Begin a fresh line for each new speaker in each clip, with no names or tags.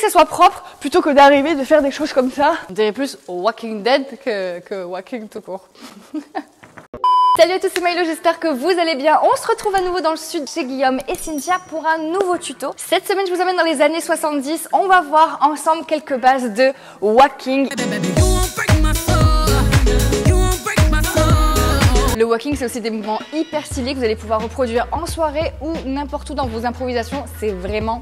que ça soit propre plutôt que d'arriver de faire des choses comme ça. On dirait plus Walking Dead que Walking tout court. Salut à tous, c'est Maïlo, j'espère que vous allez bien. On se retrouve à nouveau dans le sud chez Guillaume et Cynthia pour un nouveau tuto. Cette semaine, je vous emmène dans les années 70. On va voir ensemble quelques bases de walking. Le walking, c'est aussi des mouvements hyper stylés que vous allez pouvoir reproduire en soirée ou n'importe où dans vos improvisations. C'est vraiment...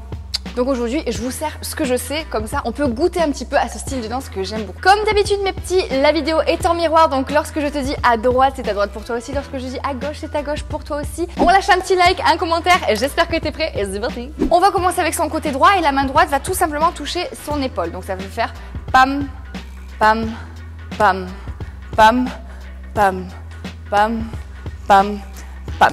Donc aujourd'hui, je vous sers ce que je sais, comme ça on peut goûter un petit peu à ce style de danse que j'aime beaucoup. Comme d'habitude mes petits, la vidéo est en miroir, donc lorsque je te dis à droite, c'est à droite pour toi aussi. Lorsque je dis à gauche, c'est à gauche pour toi aussi. On lâche un petit like, un commentaire, et j'espère que t'es prêt, et c'est parti. On va commencer avec son côté droit, et la main droite va tout simplement toucher son épaule. Donc ça veut faire pam, pam, pam, pam, pam, pam, pam.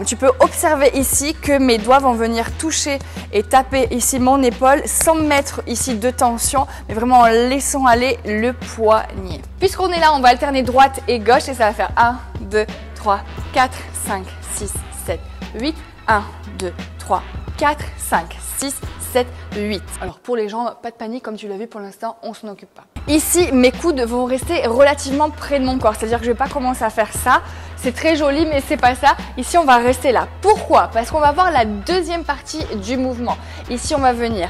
Tu peux observer ici que mes doigts vont venir toucher et taper ici mon épaule sans mettre ici de tension, mais vraiment en laissant aller le poignet. Puisqu'on est là, on va alterner droite et gauche et ça va faire 1, 2, 3, 4, 5, 6, 7, 8. 1, 2, 3, 4, 5, 6, 7, 8. Alors pour les gens, pas de panique, comme tu l'as vu pour l'instant, on s'en occupe pas. Ici, mes coudes vont rester relativement près de mon corps, c'est-à-dire que je vais pas commencer à faire ça. C'est très joli, mais c'est pas ça. Ici, on va rester là. Pourquoi? Parce qu'on va voir la deuxième partie du mouvement. Ici, on va venir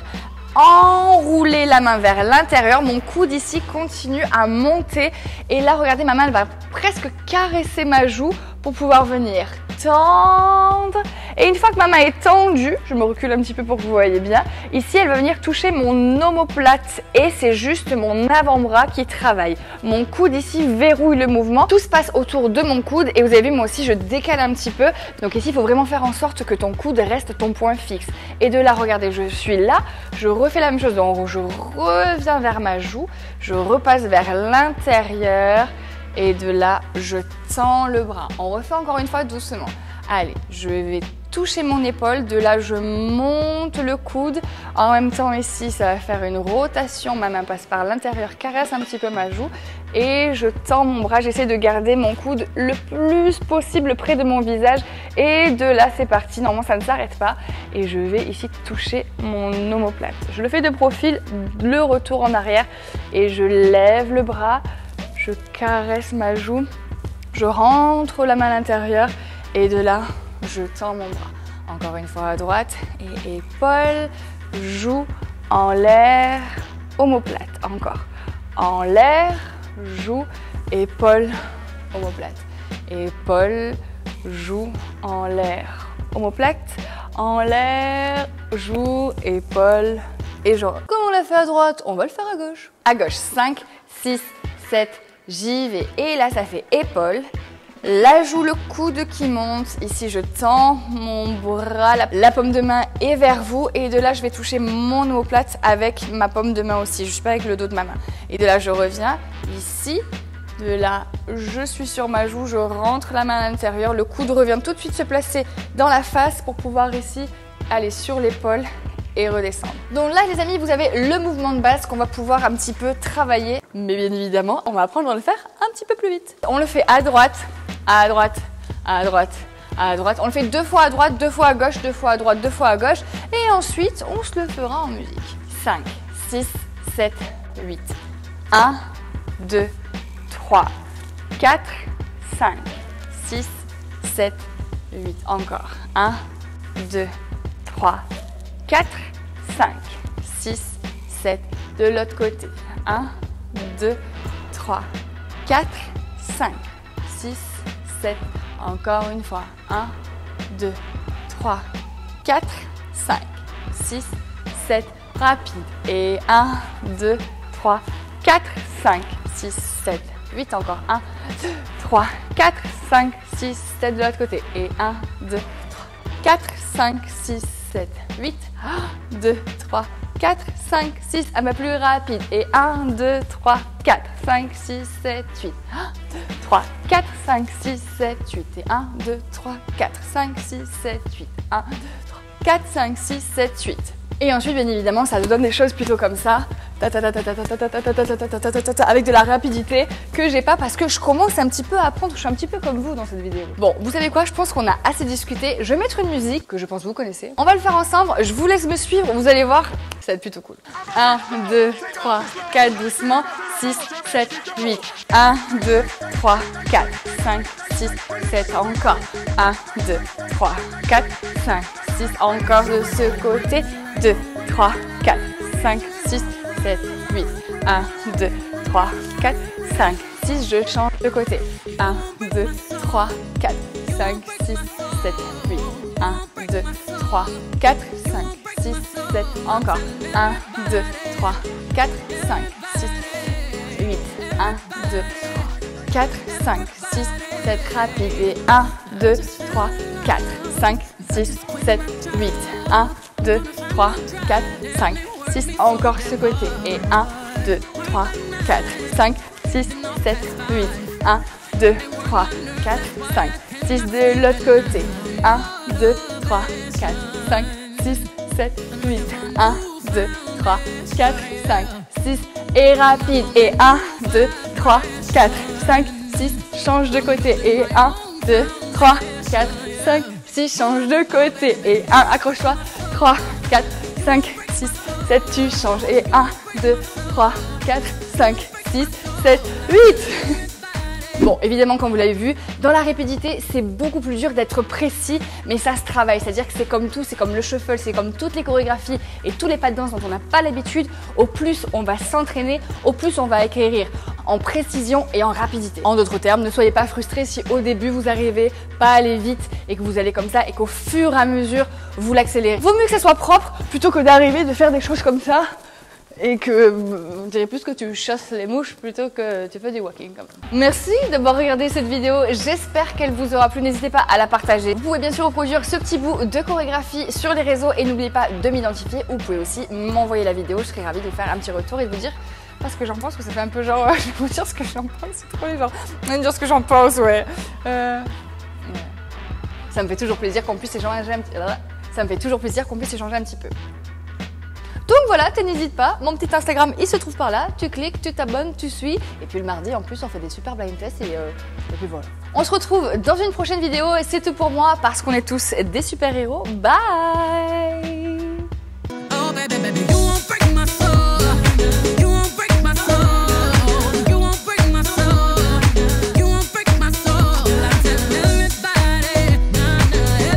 enrouler la main vers l'intérieur. Mon coude ici continue à monter. Et là, regardez, ma main elle va presque caresser ma joue pour pouvoir venir tendre. Et une fois que ma main est tendue, je me recule un petit peu pour que vous voyez bien, ici elle va venir toucher mon omoplate et c'est juste mon avant-bras qui travaille. Mon coude ici verrouille le mouvement, tout se passe autour de mon coude et vous avez vu moi aussi je décale un petit peu, donc ici il faut vraiment faire en sorte que ton coude reste ton point fixe. Et de là, regardez, je suis là, je refais la même chose, donc je reviens vers ma joue, je repasse vers l'intérieur. Et de là, je tends le bras. On refait encore une fois doucement. Allez, je vais toucher mon épaule. De là, je monte le coude. En même temps, ici, ça va faire une rotation. Ma main passe par l'intérieur, caresse un petit peu ma joue. Et je tends mon bras. J'essaie de garder mon coude le plus possible près de mon visage. Et de là, c'est parti. Normalement, ça ne s'arrête pas. Et je vais ici toucher mon omoplate. Je le fais de profil, le retour en arrière. Et je lève le bras. Je caresse ma joue, je rentre la main à l'intérieur et de là, je tends mon bras. Encore une fois à droite et épaule, joue, en l'air, omoplate. Encore. En l'air, joue, épaule, omoplate. Épaule, joue, en l'air, omoplate. En l'air, joue, épaule et je rentre. Comme on l'a fait à droite, on va le faire à gauche. À gauche, 5, 6, 7, j'y vais. Et là, ça fait épaule. La joue, le coude qui monte. Ici, je tends mon bras. La paume de main est vers vous. Et de là, je vais toucher mon omoplate avec ma paume de main aussi. Je ne suis pas avec le dos de ma main. Et de là, je reviens ici. De là, je suis sur ma joue. Je rentre la main à l'intérieur. Le coude revient tout de suite se placer dans la face pour pouvoir ici aller sur l'épaule et redescendre. Donc là les amis, vous avez le mouvement de base qu'on va pouvoir un petit peu travailler, mais bien évidemment on va apprendre à le faire un petit peu plus vite. On le fait à droite, à droite, à droite, à droite. On le fait 2 fois à droite, 2 fois à gauche, 2 fois à droite, 2 fois à gauche et ensuite on se le fera en musique. 5, 6, 7, 8. 1, 2, 3, 4, 5, 6, 7, 8. Encore. 1, 2, 3, 4, 5, 6, 7, de l'autre côté. 1, 2, 3, 4, 5, 6, 7, encore une fois. 1, 2, 3, 4, 5, 6, 7, rapide. Et 1, 2, 3, 4, 5, 6, 7, 8, encore. 1, 2, 3, 4, 5, 6, 7, de l'autre côté. Et 1, 2, 3, 4, 5, 6, 7, 8, 2, 3, 4, 5, 6, un peu plus rapide. Et 1, 2, 3, 4, 5, 6, 7, 8. 2, 3, 4, 5, 6, 7, 8. Et 1, 2, 3, 4, 5, 6, 7, 8. 1, 2, 3, 4, 5, 6, 7, 8. Et ensuite, bien évidemment, ça nous donne des choses plutôt comme ça. avec de la rapidité que j'ai pas parce que je commence un petit peu à apprendre, je suis un petit peu comme vous dans cette vidéo. Bon, vous savez quoi, je pense qu'on a assez discuté, je vais mettre une musique que je pense vous connaissez. On va le faire ensemble, je vous laisse me suivre, vous allez voir, ça va être plutôt cool. 1, 2, 3, 4, doucement, 6, 7, 8. 1, 2, 3, 4, 5, 6, 7, encore. 1, 2, 3, 4, 5, 6, encore de ce côté. 2, 3, 4, 5, 6, 7, 8. 1, 2, 3, 4, 5, 6, je change de côté. 1, 2, 3, 4, 5, 6, 7, 8. 1, 2, 3, 4, 5, 6, 7, encore. 1, 2, 3, 4, 5, 6, 8. 1, 2, 4, 5, 6, 7, rapide. Et 1, 2, 3, 4, 5, 6, 7, 8. 1, 2, 3, 4, 5, 6, encore ce côté. Et 1, 2, 3, 4, 5, 6, 7, 8. 1, 2, 3, 4, 5, 6 de l'autre côté. 1, 2, 3, 4, 5, 6, 7, 8. 1, 2, 3, 4, 5, 6 et rapide. Et 1, 2, 3, 4, 5, 6, change de côté. Et 1, 2, 3, 4, 5, 6, change de côté. Et 1, accroche-toi. 3, 4, 5, 6, 7, tu changes. Et 1, 2, 3, 4, 5, 6, 7, 8. Bon, évidemment, comme vous l'avez vu, dans la rapidité, c'est beaucoup plus dur d'être précis, mais ça se travaille. C'est-à-dire que c'est comme tout, c'est comme le shuffle, c'est comme toutes les chorégraphies et tous les pas de danse dont on n'a pas l'habitude. Au plus on va s'entraîner, au plus on va acquérir en précision et en rapidité. En d'autres termes, ne soyez pas frustrés si au début vous arrivez pas à aller vite et que vous allez comme ça et qu'au fur et à mesure vous l'accélérez. Vaut mieux que ça soit propre plutôt que d'arriver de faire des choses comme ça. Et que, on dirait plus que tu chasses les mouches plutôt que tu fais du walking quand même. Merci d'avoir regardé cette vidéo, j'espère qu'elle vous aura plu, n'hésitez pas à la partager. Vous pouvez bien sûr reproduire ce petit bout de chorégraphie sur les réseaux et n'oubliez pas de m'identifier. Vous pouvez aussi m'envoyer la vidéo, je serais ravie de vous faire un petit retour et de vous dire pas ce que j'en pense, parce que ça fait un peu genre, je vais vous dire ce que j'en pense, c'est trop les gens. Je vais me dire ce que j'en pense, ouais. Ça me fait toujours plaisir qu'on puisse échanger un petit peu. Ça me fait toujours plaisir qu'on puisse échanger un petit peu. Donc voilà, n'hésite pas, mon petit Instagram il se trouve par là, tu cliques, tu t'abonnes, tu suis, et puis le mardi en plus on fait des super blind tests et puis voilà. On se retrouve dans une prochaine vidéo et c'est tout pour moi parce qu'on est tous des super héros, bye.